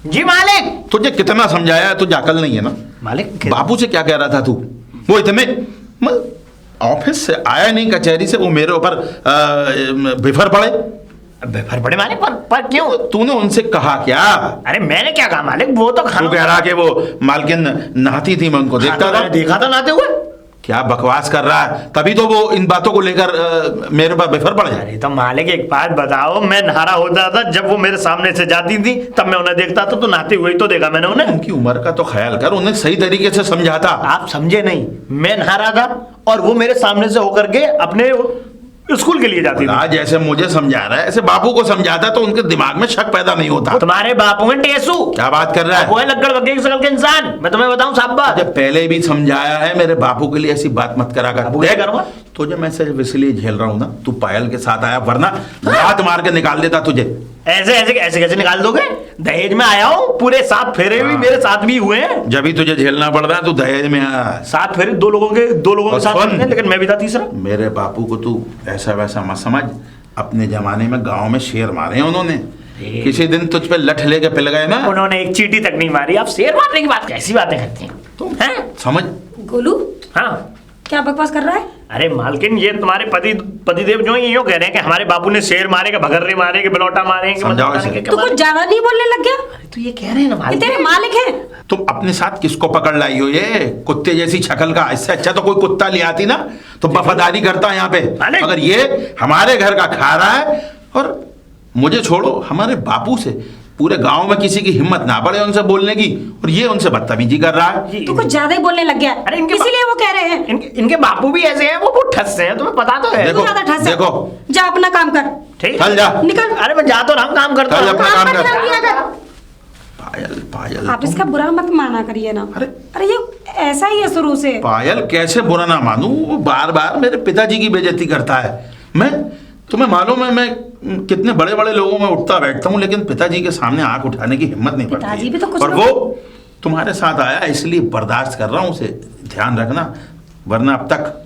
जी मालिक। तुझे कितना समझाया है, तुझे अकल नहीं है ना? मालिक बापू से क्या कह रहा था तू? वो इतने ऑफिस से आया नहीं, कचहरी से, वो मेरे ऊपर बिफर पड़े। बेफर पड़े मालिक, पर क्यों? तूने उनसे कहा क्या? अरे मैंने क्या कहा मालिक, वो तो तू कह रहा कि वो मालकिन नहाती थी, मैं उनको देखता था। देखा था नहाते हुए। क्या बकवास कर रहा है? तभी तो वो इन बातों को लेकर मेरे पास बेफर पड़ जाए। अरे तो मालिक एक बात बताओ, मैं नहारा होता था, जब वो मेरे सामने से जाती थी तब मैं उन्हें देखता था, तो नहाते हुए ही तो देखा मैंने उन्हें। उनकी उम्र का तो ख्याल कर, उन्हें सही तरीके से समझाता। आप समझे नहीं, मैं नहा रहा था और वो मेरे सामने से होकर के अपने स्कूल के लिए जाती थी। आज जैसे मुझे समझा रहा है, ऐसे बापू को समझाता तो उनके दिमाग में शक पैदा नहीं होता। तुम्हारे बापू में टेसू। क्या बात कर रहा है? वो है लक्कड़ बग्गे की शकल के इंसान। मैं तुम्हें बताऊं साहब बात, जब पहले भी समझाया है, मेरे बापू के लिए ऐसी बात मत करा कर। देख करूंगा तुझे मैं सिर्फ इसलिए झेल रहा हूं ना, तू पायल के साथ आया, वरना लात मार के निकाल देता तुझे। ऐसे ऐसे ऐसे कैसे निकाल दोगे? दहेज में आया हूँ, पूरे 7 फेरे भी मेरे साथ भी हुए हैं। जब भी तुझे झेलना पड़ रहा है, तू दहेज में आ। 7 फेरे दो लोगों के साथ हुए हैं, लेकिन मैं भी था तीसरा। मेरे बापू को तू ऐसा वैसा मत समझ। अपने जमाने में गांव में शेर मारे हैं उन्होंने। किसी दिन तुझ पे लठ लेके पिल गए ना, उन्होंने एक चींटी तक नहीं मारी। आप शेर मारने की बात, कैसी बातें करते हैं तुम? हैं? समझ। गोलू हाँ क्या बकवास कर रहा है? अरे मालकिन, ये तुम्हारे पतिदेव जो है यूं कह रहे हैं कि हमारे बापू ने शेर मारे, के भगर्रे मारे, के बिलौटा मारे, के समझाओ मतलब इसे। के तू कुछ ज्यादा नहीं बोलने लग गया? अरे तो ये कह रहे हैं ना ये मालिक, तेरे मालिक हैं। तुम अपने साथ किसको पकड़ लाई हो? ये कुत्ते जैसी शक्ल का, इससे अच्छा तो कोई कुत्ता ले आती ना, तो वफादारी करता यहाँ पे। मालिक। अगर ये हमारे घर का खा रहा है, और मुझे छोड़ो, हमारे बापू से पूरे गांव में किसी की हिम्मत ना पड़े उनसे बोलने की, और ये उनसे बदतमीजी कर रहा है। तू कुछ ज्यादा ही बोलने लग गया। अरे इनके इसीलिए वो कह रहे हैं। इनके बापू भी ऐसे हैं, वो बहुत ठस से हैं, तुम्हें पता तो है। देखो, तू ज्यादा ठस है। देखो। जा अपना काम कर। ठीक चल जा। निकल। अरे मैं जा तो रहा हूं, काम करता चल हूं। अपना काम कर। ध्यान दिया कर। पायल, पायल आप इसका बुरा मत माना करिए ना। अरे। अरे ये ऐसा ही है शुरू से। पायल कैसे बुरा ना मानूं? वो बार बार मेरे पिताजी की बेइज्जती करता है। मैं, तुम्हें मालूम है मैं कितने बड़े बड़े लोगों में उठता बैठता हूँ, लेकिन पिताजी के सामने आंख उठाने की हिम्मत नहीं पड़ती। पिताजी भी तो कुछ और लोग- वो तुम्हारे साथ आया इसलिए बर्दाश्त कर रहा हूँ उसे। ध्यान रखना, वरना अब तक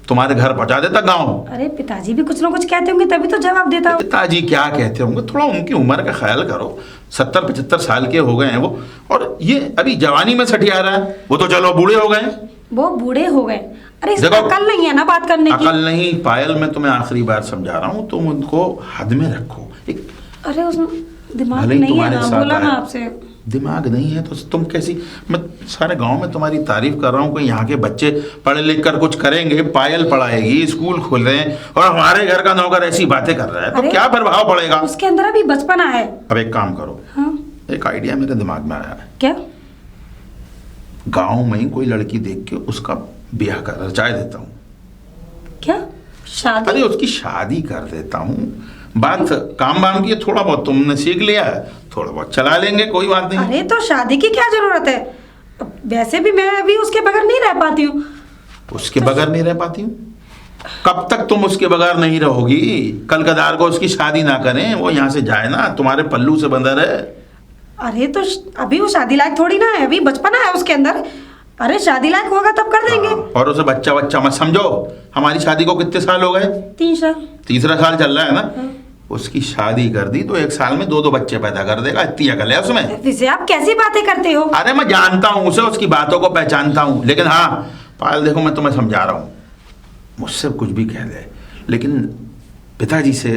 तुम्हारे घर पहुंचा देता गांव। अरे पिताजी भी कुछ ना कुछ कहते होंगे, तभी तो जवाब देता हो। पिताजी क्या कहते होंगे? थोड़ा उनकी उम्र का ख्याल करो। 70-75 साल के हो गए हैं वो, और ये अभी जवानी में सठिया रहा है। वो तो चलो बूढ़े हो गए। वो बूढ़े हो गए। अरे इसको देखो, अकल नहीं है ना बात करने की। अकल नहीं पायल, मैं तुम्हें आखिरी बार समझा रहा हूँ, तुम उनको हद में रखो। एक अरे उसमें दिमाग भले ही नहीं है तुम्हारे ना, साथ बोला ना आए। आपसे। दिमाग नहीं है तो तुम कैसी? मैं सारे गांव में तुम्हारी तारीफ कर रहा हूँ कि यहाँ के बच्चे पढ़े लिख कर कुछ करेंगे, पायल पढ़ाएगी, स्कूल खोल रहे हैं, और हमारे घर का नौकर ऐसी बातें कर रहा है, तो अरे, क्या प्रभाव पड़ेगा? उसके अंदर अभी बचपना है। अब एक काम करो। हाँ एक आइडिया मेरे दिमाग में आया है। क्या? गांव में ही कोई लड़की देख के उसका ब्याह कर रचाए देता हूँ। क्या शादी? अरे उसकी शादी कर देता हूँ। बात काम वाम की है, थोड़ा बहुत तुमने सीख लिया है, थोड़ा बहुत चला लेंगे, कोई बात नहीं। अरे तो शादी की क्या जरूरत है? वैसे भी मैं अभी उसके बगैर नहीं रह पाती हूँ। उसके बगैर नहीं रह पाती हूँ? कब तक तुम उसके बगैर नहीं रहोगी? कल कदार को उसकी शादी ना करें, वो यहाँ से जाए ना, तुम्हारे पल्लू से बंधा रहे। अरे तो अभी वो शादी लायक थोड़ी ना है, अभी बचपना है उसके अंदर। अरे शादी लायक होगा तब कर देंगे। और उसे बच्चा बच्चा मत समझो। हमारी शादी को कितने साल हो गए? 3 साल। तीसरा साल चल रहा है ना। उसकी शादी कर दी तो 1 साल में 2-2 बच्चे पैदा कर देगा। इतनी अकल है उसमें। वैसे आप कैसी बातें करते हो? अरे मैं जानता हूँ उसे, उसकी बातों को पहचानता हूँ, लेकिन हाँ पायल देखो, मैं तुम्हें समझा रहा हूँ, मुझसे कुछ भी कह दे, लेकिन पिताजी से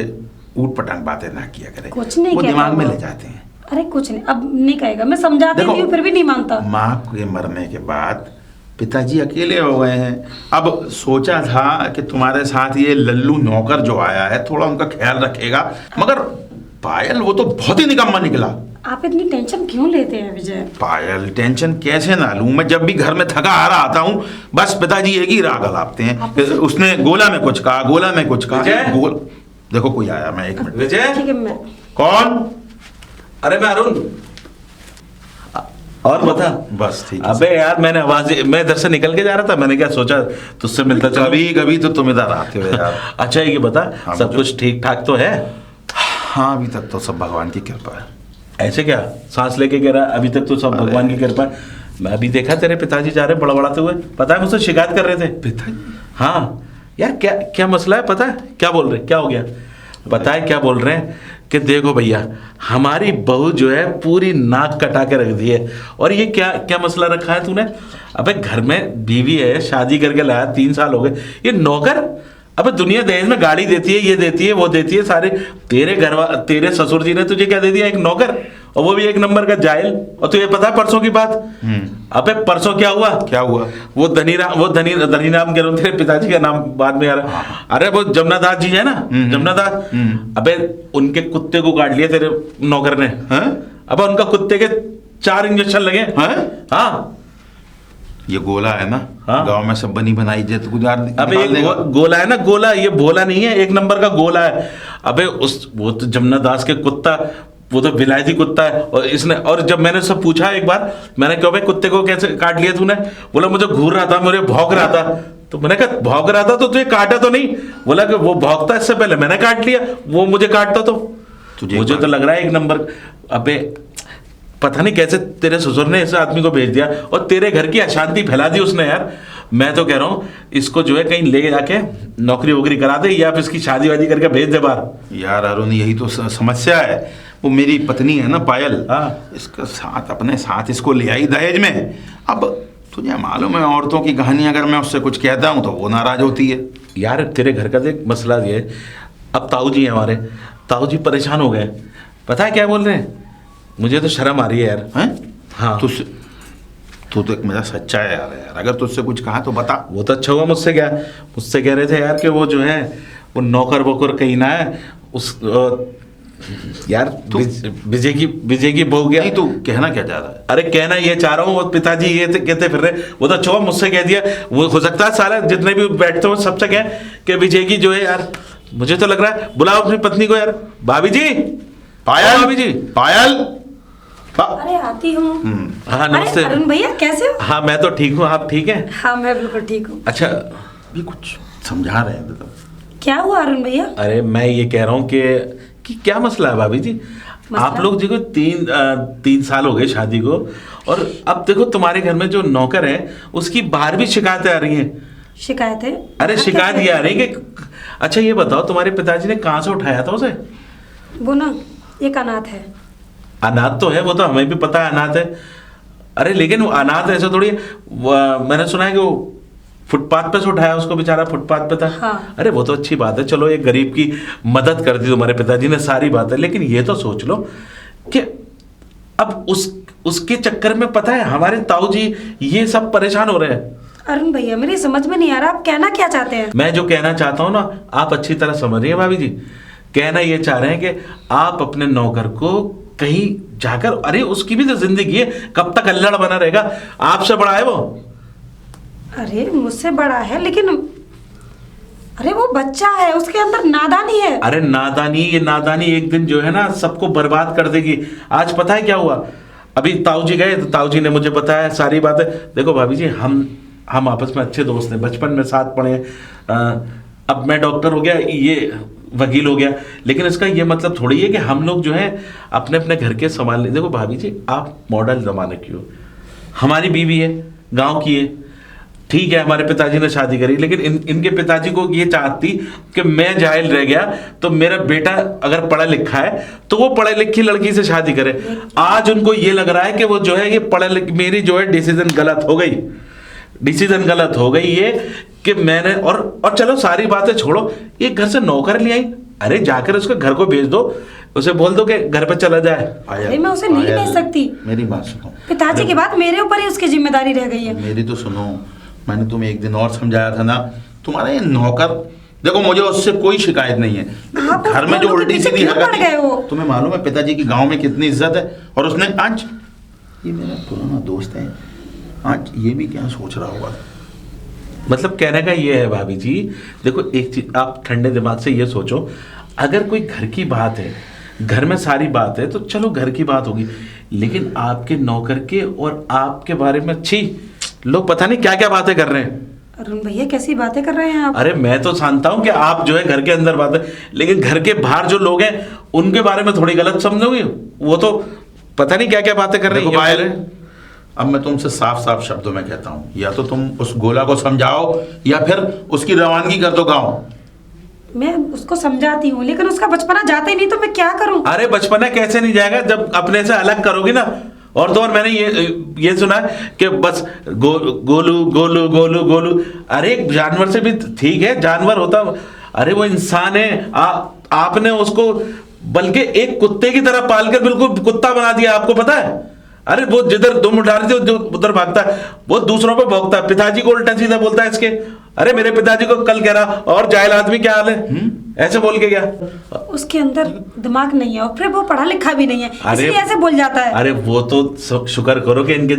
ऊट पटांग बातें ना किया करे। कुछ नहीं वो कहता दिमाग में वो। ले जाते हैं। अरे कुछ नहीं, अब नहीं कहेगा। मैं समझाती देखो, हूँ फिर भी नहीं मानता। माँ के मरने के बाद पिताजी अकेले हो गए हैं। अब सोचा था कि तुम्हारे साथ ये लल्लू नौकर जो आया है थोड़ा उनका ख्याल रखेगा, मगर पायल वो तो बहुत ही निकम्मा निकला। आप इतनी टेंशन क्यों लेते हैं विजय? पायल टेंशन कैसे ना लूं? मैं जब भी घर में थका हारा आता हूँ, बस पिताजी एक ही राग हलापते हैं। उसने गोला में कुछ कहा, गोला में कुछ कहा। विजय? गोल देखो कोई आया, मैं 1 मिनट। विजय, ठीक है मैं। कौन? अरे मैं अरुण। और बता। बस ठीक है। अबे यार, मैंने आवाज, मैं इधर से निकल के जा रहा था, मैंने क्या सोचा तुझसे मिलता चलो। कभी कभी तो तुम इधर आते हो यार। अच्छा ये बता, हाँ, सब बोलो। कुछ ठीक ठाक तो है? हाँ अभी तक तो सब भगवान की कृपा है। ऐसे क्या सांस लेके कह रहा, अभी तक तो सब अरे। भगवान की कृपा है। मैं अभी देखा तेरे पिताजी जा रहे बड़बड़ाते हुए, पता है मुझसे शिकायत कर रहे थे। पिताजी? हाँ यार, क्या क्या मसला है? पता है क्या बोल रहे, क्या हो गया? पता है क्या बोल रहे हैं कि देखो भैया हमारी बहू जो है पूरी नाक कटा के रख दी है। और ये क्या क्या मसला रखा है तूने? अबे घर में बीवी है, शादी करके लाया, 3 साल हो गए, ये नौकर? अबे दुनिया दहेज में गाड़ी देती है, ये देती है, वो देती है, सारे तेरे ससुर जी ने तुझे क्या दे दिया? एक नौकर, और वो भी 1 नंबर का जाहिल। और तुझे पता है परसों की बात? अबे परसों क्या हुआ? क्या हुआ? वो धनी नाम कह रहा हूँ, तेरे पिताजी का नाम बाद में आ रहा। अरे वो जमुनादास जी है ना, जमुनादास, अबे उनके कुत्ते को काट लिया तेरे नौकर ने। अबे उनका कुत्ते के 4 इंजेक्शन लगे। हाँ, ये गोला है ना, हाँ? गांव में सब बनी बनाई इज्जत गुजार अबे एक गोला है ना, गोला, ये भोला नहीं है, 1 नंबर का गोला है। अबे वो तो जमुनादास के कुत्ता, वो तो विलायती कुत्ता है। और इसने, और जब मैंने सब पूछा एक बार, मैंने कहा भाई कुत्ते को कैसे काट लिया तूने? बोला मुझे घूर रहा था, मुझे भौंक रहा था। तो मैंने कहा भौंक रहा था तो तुझे काटा तो नहीं? बोला कि वो भौंकता इससे पहले मैंने काट लिया, वो मुझे काटता तो मुझे तो लग रहा है 1 नंबर। अबे पता नहीं कैसे तेरे ससुर ने इस आदमी को भेज दिया और तेरे घर की अशांति फैला दी उसने यार। मैं तो कह रहा हूँ इसको जो है कहीं ले जाके नौकरी वोकरी करा दे, या फिर इसकी शादी वादी करके भेज दे बाहर। यार अरुण, यही तो समस्या है। वो मेरी पत्नी है ना पायल, हाँ। इसका साथ अपने साथ इसको ले आई दहेज में। अब तुझे मालूम है औरतों की कहानी, अगर मैं उससे कुछ कहता हूँ तो वो नाराज होती है। यार तेरे घर का देख मसला ये है, अब ताऊ जी हमारे ताऊ जी परेशान हो गए। पता है क्या बोल रहे हैं? मुझे तो शर्म आ रही है यार। हैं? हाँ। तू तो एक मेरा सच्चा है यार, अगर तुझसे कुछ कहा तो बता। वो तो अच्छा हुआ मुझसे कह रहे थे यार कि वो जो है वो नौकर वोकर कहीं ना है उस यार विजय की बहू गया। नहीं, तू कहना क्या चाह रहा है? अरे कहना ये चाह रहा हूँ, वो पिताजी ये कहते फिर रहे, वो तो अच्छा हुआ मुझसे कह दिया। वो हो सकता है सारा जितने भी बैठते हो सबसे कहें कि विजय की जो है यार, मुझे तो लग रहा है बुलाओ अपनी पत्नी को यार। भाभी जी, पायल, भाभी जी, पायल। अरे आती हूँ। हाँ अरे नमस्ते। अरुण भैया कैसे हो? हाँ मैं तो ठीक हूँ, आप ठीक हैं? हाँ मैं बिल्कुल ठीक हूँ। अच्छा, ये कुछ समझा रहे हैं तो। क्या हुआ अरुण भैया? अरे मैं ये कह रहा हूँ कि क्या मसला है भाभी जी? आप लोग देखो 3 साल हो गए शादी को, और अब देखो तुम्हारे घर में जो नौकर है उसकी बाहर भी शिकायतें आ रही हैं। शिकायत है? अरे शिकायत ये आ रही है कि, अच्छा ये बताओ तुम्हारे पिताजी ने कहाँ से उठाया था उसे? वो ना एक अनाथ है। अनाथ तो है, वो तो हमें भी पता है अनाथ है। अरे लेकिन वो अनाथ ऐसा थोड़ी है, मैंने सुना है कि वो फुटपाथ पे से उठाया उसको, बेचारा फुटपाथ पे था। हाँ। अरे वो तो अच्छी बात है, चलो एक गरीब की मदद कर दी तुम्हारे पिताजी ने, सारी बात है। लेकिन ये तो सोच लो कि अब उसके चक्कर में पता है हमारे ताऊ जी ये सब परेशान हो रहे हैं। अरुण भैया मेरी समझ में नहीं आ रहा आप कहना क्या चाहते हैं? मैं जो कहना चाहता हूँ ना, आप अच्छी तरह समझ रही हैं भाभी जी। कहना ये चाह रहे हैं कि आप अपने नौकर को कहीं जाकर, अरे उसकी भी तो जिंदगी है, कब तक अल्लड़ बना रहेगा? आपसे बड़ा है वो। अरे मुझसे बड़ा है लेकिन अरे वो बच्चा है, उसके अंदर नादानी है। अरे ये नादानी एक दिन जो है ना सबको बर्बाद कर देगी। आज पता है क्या हुआ? अभी ताऊ जी गए तो ताऊ जी ने मुझे बताया सारी बातें। देखो भाभी जी, हम आपस में अच्छे दोस्त हैं, बचपन में साथ पढ़े। अब मैं डॉक्टर हो गया, ये वकील हो गया, लेकिन इसका ये मतलब थोड़ी है कि हम लोग जो है अपने अपने घर के संभाल। देखो भाभी जी, आप मॉडल जमाने की हो, हमारी बीवी है, गांव की है, ठीक है, हमारे पिताजी ने शादी करी, लेकिन इनके पिताजी को ये चाहती कि मैं जाहिल रह गया तो मेरा बेटा अगर पढ़ा लिखा है तो वो पढ़े लिखी लड़की से शादी करे। आज उनको ये लग रहा है कि वो जो है ये मेरी जो है डिसीजन गलत हो गई ये कि मैंने, और चलो सारी बातें छोड़ो, ये घर से नौकर ले आई। अरे जाकर उसके घर को भेज दो, उसे बोल दो कि घर पे चला जाए। अरे मैं उसे नहीं भेज सकती। मेरी बात सुनो, पिताजी की बात मेरे ऊपर ही उसकी जिम्मेदारी रह गई है। मेरी तो सुनो, मैंने तुम्हें एक दिन और समझाया था ना, तुम्हारा ये नौकर, देखो मुझे उससे कोई शिकायत नहीं है। आप घर में जो दोनों के उल्टी पीछे सीधी क्यों पड़ गए हो? तुम्हें मालूम है पिताजी की गांव में कितनी इज्जत है, और उसने आज, ये मेरा पुराना दोस्त है, आज ये भी क्या सोच रहा होगा। मतलब कहने का ये है भाभी जी, देखो एक चीज आप ठंडे दिमाग से ये सोचो, अगर कोई घर की बात है, घर में सारी बात है, तो चलो घर की बात होगी, लेकिन आपके नौकर के और आपके बारे में छी लोग पता नहीं क्या क्या बातें कर रहे हैं। अरुण भैया कैसी बातें कर रहे हैं आप? अरे मैं तो जानता हूँ कि आप जो है घर के अंदर बात है, लेकिन घर के बाहर जो लोग हैं उनके बारे में थोड़ी गलत समझोगे। वो तो पता नहीं क्या क्या बातें कर रहे हैं। अब मैं तुमसे साफ साफ शब्दों में कहता हूँ, या तो तुम उस गोला को समझाओ या फिर उसकी रवानगी कर दो गाँव। मैं उसको समझाती हूँ, लेकिन उसका बचपना जाता ही नहीं, तो मैं क्या करूँ? अरे बचपना कैसे नहीं जाएगा जब अपने से अलग करोगी ना। और तो और मैंने ये सुना है कि बस गोलू गोलू गोलू गोलू। अरे एक जानवर से भी ठीक है, जानवर होता, अरे वो इंसान है। आपने उसको बल्कि एक कुत्ते की तरह पालकर बिल्कुल कुत्ता बना दिया, आपको पता है? अरे वो जिधर दुम उठा रही थी उधर भागता है, वो दूसरों पे भौंकता है, पिताजी को उल्टा सीधा बोलता है इसके। अरे मेरे पिताजी को कल कह रहा, और जाहिल आदमी क्या हाल है, ऐसे बोल के गया। उसके अंदर दिमाग नहीं है और फिर वो पढ़ा लिखा भी नहीं है, इसलिए ऐसे बोल जाता है। अरे वो तो शुक्र करो कि इनके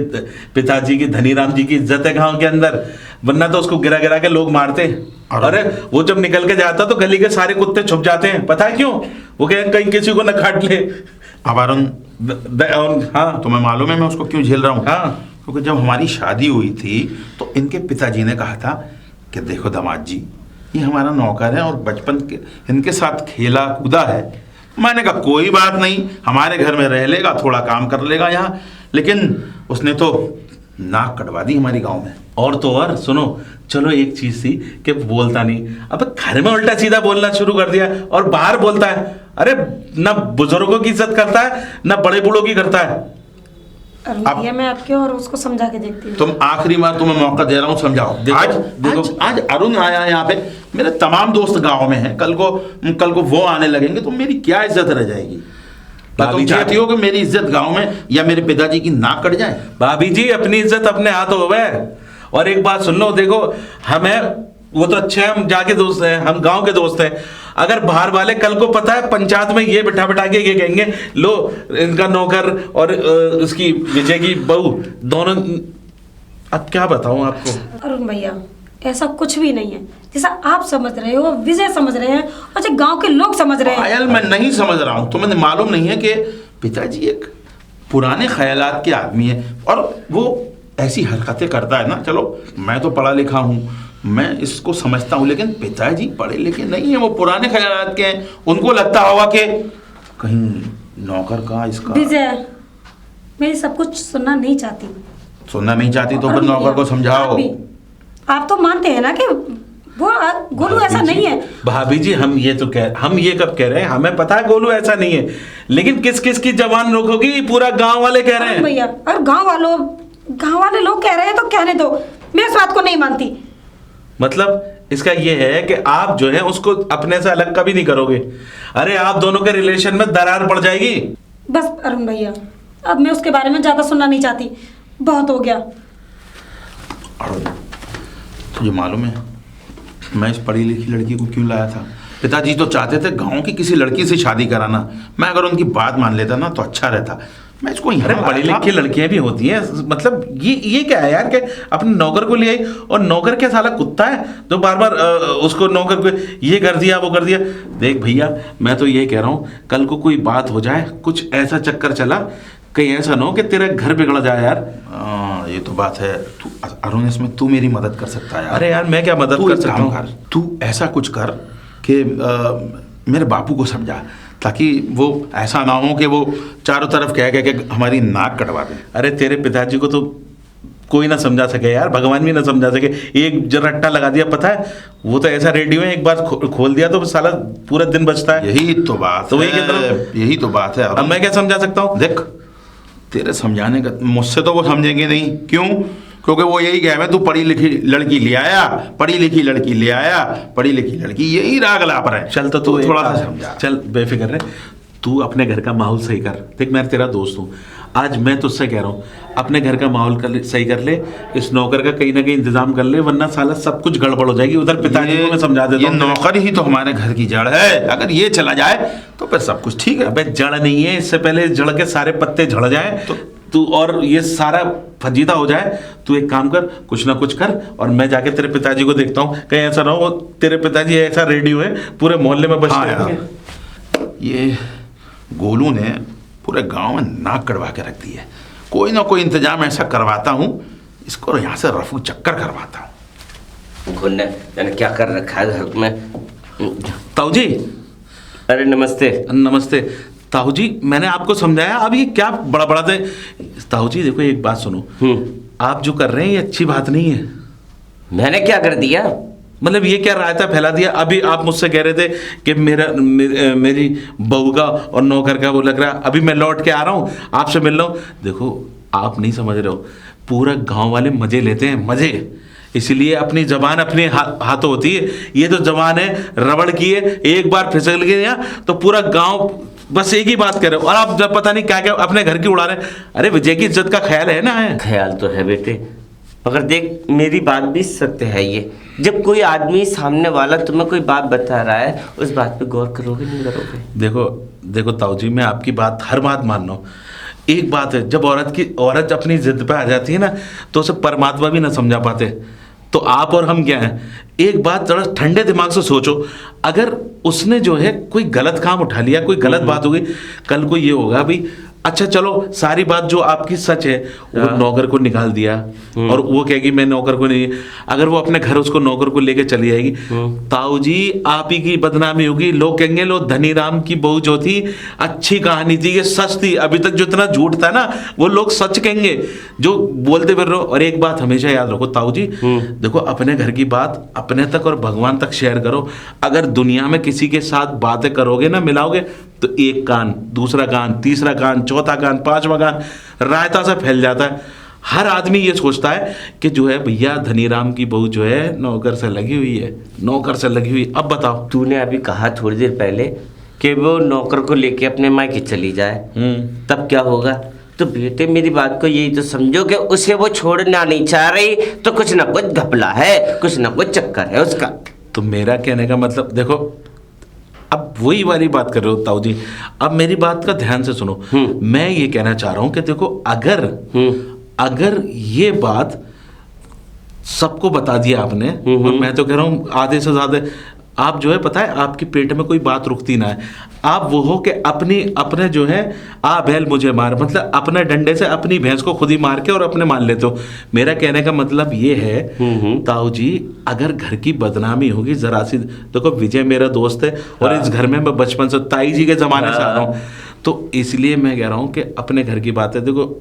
पिताजी की, धनीराम जी की इज्जत है गांव के अंदर, वरना तो उसको गिरा गिरा के लोग मारते। अरे वो जब निकल के जाता तो गली के सारे कुत्ते छुप जाते हैं, पता है क्यों? वो कहें कहीं किसी को न काट ले। अब अरुण, हाँ तुम्हें मालूम है मैं उसको क्यों झेल रहा हूँ? हाँ, क्योंकि जब हमारी शादी हुई थी तो इनके पिताजी ने कहा था कि देखो दामाद जी, ये हमारा नौकर है और बचपन के इनके साथ खेला कूदा है। मैंने कहा कोई बात नहीं, हमारे घर में रह लेगा, थोड़ा काम कर लेगा यहाँ। लेकिन उसने तो नाक कटवा दी हमारी गांव में। और तो और सुनो, चलो एक चीज थी कि बोलता नहीं, अब घर में उल्टा सीधा बोलना शुरू कर दिया और बाहर बोलता है। अरे ना बुजुर्गों की इज्जत करता है ना बड़े बूढ़ों की करता है। भैया मैं आपके और उसको समझा के देखती हूँ। तुम आखिरी बार तुम्हें मौका दे रहा हूँ, समझाओ। आज अरुण आया है यहाँ पे, मेरे तमाम दोस्त गांव में हैं, कल को वो आने लगेंगे तो मेरी क्या इज्जत रह जाएगी? क्या तुम चाहती हो कि मेरी इज्जत गांव में या मेरे पिताजी की नाक कट जाए? भाभी जी अपनी इज्जत अपने हाथ हो गए। और एक बात सुन लो, देखो हमें वो तो अच्छे, हम जाके दोस्त हैं, हम गांव के दोस्त हैं। अगर बाहर वाले कल को पता है पंचायत में ये बिठा बिठा के ये कहेंगे, लो इनका नौकर और उसकी विजय की बहू दोनों, अब क्या बताऊं आपको? अरुण भैया ऐसा कुछ भी नहीं है, जैसा आप समझ रहे हो विजय समझ रहे हैं और जो गांव के लोग समझ रहे हैं। पायल मैं नहीं समझ रहा हूँ, तुम्हें मालूम नहीं है कि पिताजी एक पुराने ख्यालात के आदमी है और वो ऐसी हरकतें करता है ना। चलो मैं तो पढ़ा लिखा हूँ, मैं इसको समझता हूँ, लेकिन पिताजी पढ़े लिखे नहीं है, वो पुराने ख्यालात के हैं। उनको लगता होगा कि कहीं नौकर का इसका। विजय मेरी सब कुछ सुनना नहीं चाहती। सुनना नहीं चाहती तो फिर नौकर को समझाओ। आप तो मानते हैं ना कि वो गोलू ऐसा नहीं है। भाभी जी हम ये कब कह रहे हैं? हमें पता है गोलू ऐसा नहीं है, लेकिन किस किस की जबान रोकोगी? पूरा गांव वाले कह रहे हैं भैया, और गांव वाले लोग कह रहे हैं तो कहने दो, मैं इस बात को नहीं मानती। मतलब इसका ये है कि आप जो है उसको अपने से अलग कभी नहीं करोगे। अरे आप दोनों के रिलेशन में दरार पड़ जाएगी। बस अरुण भैया, अब मैं उसके बारे में ज्यादा सुनना नहीं चाहती, बहुत हो गया। अरुण, तुझे मालूम है मैं इस पढ़ी लिखी लड़की को क्यों लाया था? पिताजी तो चाहते थे गांव की किसी लड़की से शादी कराना। मैं अगर उनकी बात मान लेता ना तो अच्छा रहता। मैं इसको अरे पढ़ी लिखी लड़कियां भी होती हैं, मतलब ये क्या है यार कि अपने नौकर को ले आई और नौकर क्या साला कुत्ता है तो बार बार उसको नौकर को ये कर दिया वो कर दिया। देख भैया मैं तो ये कह रहा हूँ, कल को कोई बात हो जाए, कुछ ऐसा चक्कर चला, कहीं ऐसा ना हो कि तेरा घर बिगड़ जाए यार। ये तो बात है। तू अरुण, इसमें तू मेरी मदद कर सकता है यार। अरे यार मैं क्या मदद कर सकता हूँ? तू ऐसा कुछ कर कि मेरे बापू को समझा, ताकि वो ऐसा ना हो कि वो चारों तरफ कह के हमारी नाक कटवा दे। अरे तेरे पिताजी को तो कोई ना समझा सके यार, भगवान भी ना समझा सके। एक जो रट्टा लगा दिया, पता है वो तो ऐसा रेडियो है, एक बार खोल दिया तो साला पूरा दिन बचता है। यही तो बात तो यही तो बात है। अब मैं क्या समझा सकता हूँ? देख तेरे समझाने का, मुझसे तो वो समझेंगे नहीं। क्यों? क्योंकि वो यही कहे मैं तू पढ़ी लिखी लड़की ले आया, पढ़ी लिखी लड़की ले आया, पढ़ी लिखी लड़की, यही राग लाप रहे। चल तो तू थोड़ा सा समझा। चल बेफिक्र रहे, तू अपने घर का माहौल सही कर। देख मैं तेरा दोस्त हूँ, आज मैं तुझसे कह रहा हूँ अपने घर का माहौल सही कर ले, इस नौकर का कहीं ना कहीं इंतजाम कर ले, वरना साला सब कुछ गड़बड़ हो जाएगी। उधर पिताजी को मैं समझा देता हूँ, ये नौकर ही तो हमारे घर की जड़ है। अगर ये चला जाए तो फिर सब कुछ ठीक है। अबे जड़ नहीं है, इससे पहले जड़ के सारे पत्ते झड़ जाए तो तू और ये सारा फजीदा हो जाए। तू एक काम कर, कुछ ना कुछ कर, और मैं जाके तेरे पिताजी को देखता हूँ, कहीं ऐसा ना हो तेरे पिताजी ऐसा रेडियो है पूरे मोहल्ले में बजते हैं। ये गोलू ने पूरे गांव में नाक कटवा के रख दी है। कोई ना कोई इंतजाम ऐसा करवाता हूँ, इसको यहाँ से रफू चक्कर करवाता हूँ। घुन्ने मैंने क्या कर रखा है घर में। ताऊ जी, अरे नमस्ते। नमस्ते ताऊ जी, मैंने आपको समझाया, अब ये क्या बड़ा बड़ा थे। ताऊ जी देखो एक बात सुनो, आप जो कर रहे हैं ये अच्छी बात नहीं है। मैंने क्या कर दिया? मतलब ये क्या रायता फैला दिया। अभी आप मुझसे कह रहे थे कि मेरी बहू का और नौकर का वो लग रहा है, अभी मैं लौट के आ रहा हूँ आपसे मिल रहा हूँ। देखो आप नहीं समझ रहे हो, पूरा गांव वाले मजे लेते हैं, मजे। इसलिए अपनी जबान अपने हाथों होती है। ये तो जबान है रबड़ की है, एक बार फिसल गई ना तो पूरा गांव बस एक ही बात कर रहे हो, और आप जब पता नहीं क्या क्या अपने घर की उड़ा रहे हैं। अरे विजय की इज्जत का ख्याल है ना? है ख्याल तो है बेटे, मगर देख मेरी बात भी सत्य है ये। जब कोई आदमी सामने वाला तुम्हें कोई बात बता रहा है, उस बात पे गौर करोगे नहीं करोगे? देखो ताऊ जी, मैं आपकी बात हर बात मान रहा हूँ। एक बात है, जब औरत अपनी जिद पे आ जाती है ना तो उसे परमात्मा भी ना समझा पाते। तो आप और हम क्या हैं? एक बात जरा ठंडे दिमाग से सोचो, अगर उसने जो है कोई गलत काम उठा लिया, कोई गलत बात हो गई, कल को ये होगा भाई, अच्छा चलो सारी बात जो आपकी सच है, वो नौकर को निकाल दिया और वो कहेगी मैं नौकर को नहीं, अगर वो अपने घर उसको नौकर को लेके चली जाएगी, ताऊ जी आप ही की बदनामी होगी। लोग कहेंगे लो धनी राम की बहू जो थी अच्छी कहानी थी, ये सच थी। अभी तक जो इतना झूठ था ना वो लोग सच कहेंगे जो बोलते फिर रहो। और एक बात हमेशा याद रखो ताऊ जी, देखो अपने घर की बात अपने तक और भगवान तक शेयर करो। अगर दुनिया में किसी के साथ बातें करोगे ना, मिलाओगे, तो एक कान, दूसरा कान, तीसरा कान, चौथा कान, पांचवा कान रायता से फैल जाता है। हर आदमी ये सोचता है कि जो है भैया धनीराम की बहू जो है नौकर से लगी हुई है, नौकर से लगी हुई। अब बताओ, तूने अभी कहा थोड़ी देर पहले कि वो नौकर को लेके अपने मायके चली जाए, तब क्या होगा? तो बेटे मेरी बात को यही तो समझो कि उसे वो छोड़ना नहीं चाह रही, तो कुछ ना कुछ घपला है, कुछ ना कुछ चक्कर है उसका। तो मेरा कहने का मतलब देखो, अब वही वाली बात कर रहे हो ताऊ जी, अब मेरी बात का ध्यान से सुनो। मैं ये कहना चाह रहा हूं कि देखो अगर ये बात सबको बता दिया आपने, और मैं तो कह रहा हूं आधे से ज्यादा, आप जो है पता है आपकी पेट में कोई बात रुकती ना है। आप वो हो कि अपने जो है आ बैल मुझे मार, मतलब अपने डंडे से अपनी भैंस को खुद ही मार के और अपने मान लेते हो। मेरा कहने का मतलब ये है ताऊ जी, अगर घर की बदनामी होगी जरा सी, देखो विजय मेरा दोस्त है और इस घर में मैं बचपन से ताई जी के जमाने से आ रहा हूँ, तो इसलिए मैं कह रहा हूँ कि अपने घर की बात है। देखो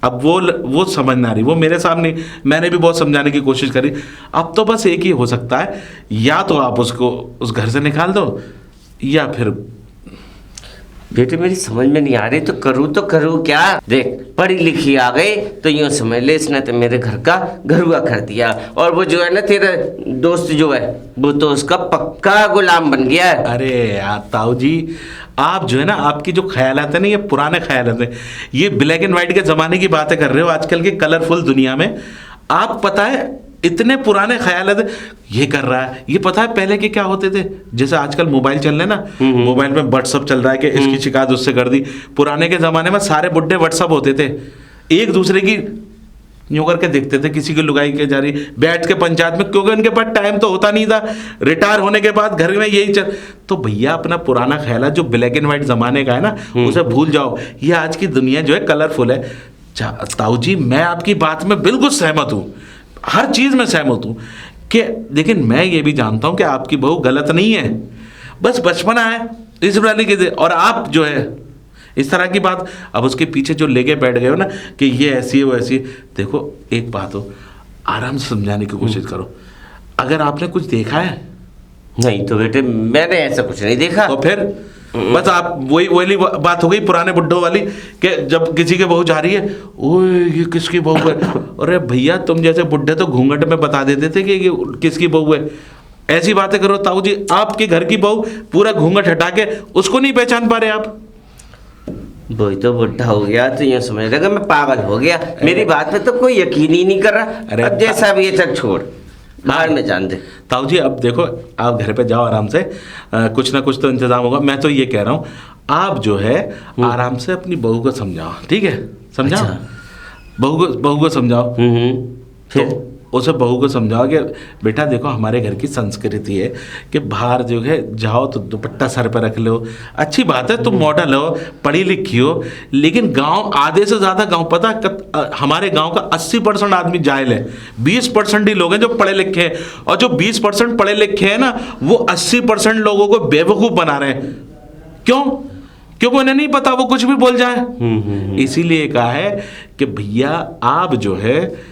अब वो समझ ना रही, वो मेरे सामने, मैंने भी बहुत समझाने की कोशिश करी। अब तो बस एक ही हो सकता है, या तो आप उसको उस घर से निकाल दो, या फिर बेटे मेरी समझ में नहीं आ रही, तो करूँ क्या? देख पढ़ी लिखी आ गई तो यूँ समझ ले इसने तो मेरे घर का घरुआ कर दिया, और वो जो है ना तेरा दोस्त जो है वो तो उसका पक्का गुलाम बन गया है। अरे यार ताऊ जी, आप जो है ना, आपकी जो ख्यालात है ना, ये पुराने ख्यालात हैं, ये ब्लैक एंड व्हाइट के ज़माने की बातें कर रहे हो। आजकल के कलरफुल दुनिया में आप पता है इतने पुराने ख्यालात, ये कर रहा है, ये पता है पहले के क्या होते थे? जैसे आजकल मोबाइल चल रहे हैं ना, मोबाइल में व्हाट्सअप चल रहा है कि इसकी शिकायत उससे कर दी। पुराने के ज़माने में सारे बुड्ढे व्हाट्सअप होते थे, एक दूसरे की यूं करके देखते थे, किसी की लुगाई के जा रही, बैठ के पंचायत में, क्योंकि उनके पास टाइम तो होता नहीं था, रिटायर होने के बाद घर में यही चल। तो भैया अपना पुराना ख्याल जो ब्लैक एंड व्हाइट जमाने का है ना, उसे भूल जाओ। ये आज की दुनिया जो है कलरफुल है। ताऊ जी मैं आपकी बात में बिल्कुल सहमत हूँ, हर चीज में सहमत हूँ कि, लेकिन मैं ये भी जानता हूँ कि आपकी बहू गलत नहीं है, बस बचपना है इस वाली के, और आप जो है इस तरह की बात अब उसके पीछे जो लेके बैठ गए हो ना कि ये ऐसी है वो ऐसी है। देखो एक बात हो, आराम से समझाने की कोशिश करो। अगर आपने कुछ देखा है? नहीं तो बेटे मैंने ऐसा कुछ नहीं देखा। तो फिर बस आप वही बात हो गई पुराने बुड्ढों वाली कि जब किसी की बहू जा रही है, ओए ये किसकी बहू है? अरे भैया तुम जैसे बुड्ढे तो घूंघट में बता देते थे कि ये किसकी बहू है। ऐसी बातें करो ताऊ जी, आपके घर की बहू पूरा घूंघट हटा के उसको नहीं पहचान पा रहे आप? वही तो बुढ़ा हो गया तो यूँ समझ लगा मैं पागल हो गया, मेरी बात पे तो कोई यकीन ही नहीं कर रहा। अरे अब जैसा भी ये चल छोड़, बाहर में जान दे। ताऊ जी अब देखो आप घर पे जाओ आराम से, कुछ ना कुछ तो इंतजाम होगा। मैं तो ये कह रहा हूँ आप जो है आराम से अपनी बहू को समझाओ, ठीक है? समझाओ। अच्छा। बहू को समझाओ। फिर तो उसे बहू को समझाओ कि बेटा देखो हमारे घर की संस्कृति है कि बाहर जो है जाओ तो दुपट्टा सर पर रख लो, अच्छी बात है, तुम मॉडल हो, पढ़ी लिखी हो, लेकिन गांव आधे से ज़्यादा गांव पता हमारे गांव का 80% आदमी जाहिल है, 20% ही लोग हैं जो पढ़े लिखे हैं, और जो 20% पढ़े लिखे हैं ना वो 80% लोगों को बेवकूफ़ बना रहे हैं। क्यों? क्योंकि उन्हें नहीं पता, वो कुछ भी बोल जाए। इसीलिए कहा है कि भैया आप जो है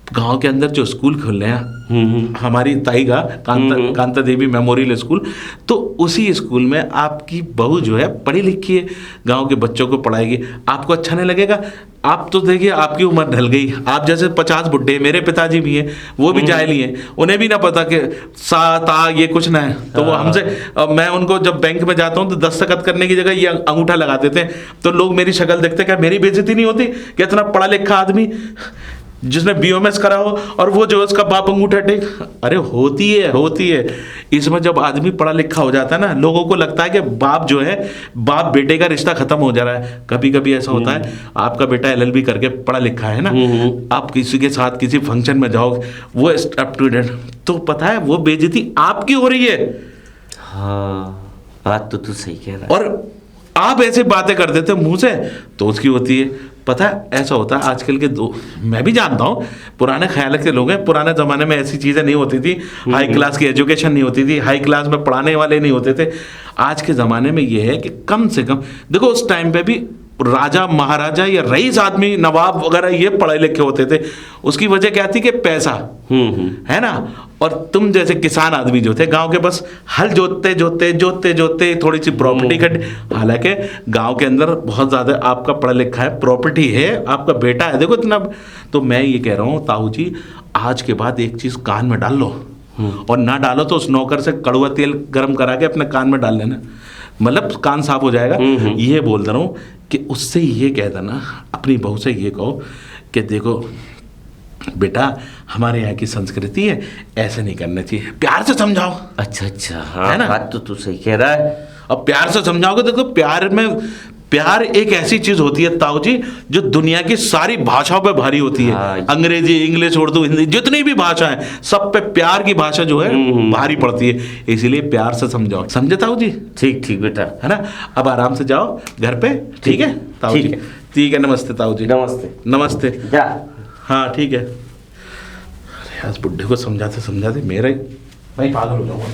गांव के अंदर जो स्कूल खुल रहे हैं हमारी ताई का कांता देवी मेमोरियल स्कूल, तो उसी स्कूल में आपकी बहू जो है पढ़ी लिखी है, गांव के बच्चों को पढ़ाएगी। आपको अच्छा नहीं लगेगा? आप तो देखिए आपकी उम्र ढल गई, आप जैसे 50 बुड्ढे, मेरे पिताजी भी हैं, वो भी जाहिली हैं, उन्हें भी ना पता कि ता ये कुछ ना है। तो वो हमसे, मैं उनको जब बैंक में जाता हूँ तो दस्तखत करने की जगह ये अंगूठा लगा देते हैं, तो लोग मेरी शक्ल देखते, क्या मेरी बेइज्जती नहीं होती कि इतना पढ़ा लिखा आदमी जिसने BOMS करा हो और वो जो उसका बाप अंगूठा टेक, अरे होती है। इसमें जब आदमी पढ़ा लिखा हो जाता है ना, लोगों को लगता है कि बाप जो है, बाप बेटे का रिश्ता खत्म हो जा रहा है। कभी कभी ऐसा होता है, आपका बेटा LLB करके पढ़ा लिखा है ना, आप किसी के साथ किसी फंक्शन में जाओगे, वो अप टू डेट, तो पता है वो बेइज्जती आपकी हो रही है। हाँ, बात तो तू सही कह रहा है। और आप ऐसे बातें कर देते मुंह से, तो उसकी होती है। पता है ऐसा होता है आजकल के मैं भी जानता हूँ, पुराने ख्याल के लोग हैं, पुराने ज़माने में ऐसी चीज़ें नहीं होती थी, हाई क्लास की एजुकेशन नहीं होती थी, हाई क्लास में पढ़ाने वाले नहीं होते थे। आज के ज़माने में ये है कि कम से कम देखो, उस टाइम पे भी राजा महाराजा या रईस आदमी, नवाब वगैरह ये पढ़े लिखे होते थे। उसकी वजह क्या थी कि पैसा, है ना। और तुम जैसे किसान आदमी जो थे गांव के, बस हल जोतते थोड़ी सी प्रॉपर्टी कट। हालांकि गांव के अंदर बहुत ज़्यादा आपका पढ़ा लिखा है, प्रॉपर्टी है, आपका बेटा है, देखो इतना। तो मैं ये कह रहा हूँ ताऊ जी, आज के बाद एक चीज़ कान में डाल लो, और ना डालो तो उस नौकर से कड़वा तेल गर्म करा के अपने कान में डाल लेना, मतलब कान साफ हो जाएगा। ये बोल रहा हूँ कि उससे ये कह देना, अपनी बहू से ये कहो कि देखो बेटा, हमारे यहाँ की संस्कृति है, ऐसे नहीं करना चाहिए, प्यार से समझाओ। अच्छा, हाँ, है ना? बात तो तू सही कह रहा है। अब प्यार से समझाओगे, देखो प्यार एक ऐसी चीज होती है ताऊ जी, जो दुनिया की सारी भाषाओं पे भारी होती है। हाँ, अंग्रेजी, इंग्लिश, उर्दू, हिंदी, जितनी भी भाषा है, सब पे प्यार की भाषा जो है भारी पड़ती है। इसीलिए प्यार से समझाओ, समझे ताऊ जी? ठीक बेटा, है ना। अब आराम से जाओ घर पे, ठीक है ताऊ जी? ठीक है, नमस्ते ताऊ जी। नमस्ते। जा। हाँ ठीक है। अरे यार, बुड्ढे को समझाते समझाते मेरा ही, मैं पागल हो जाऊंगा।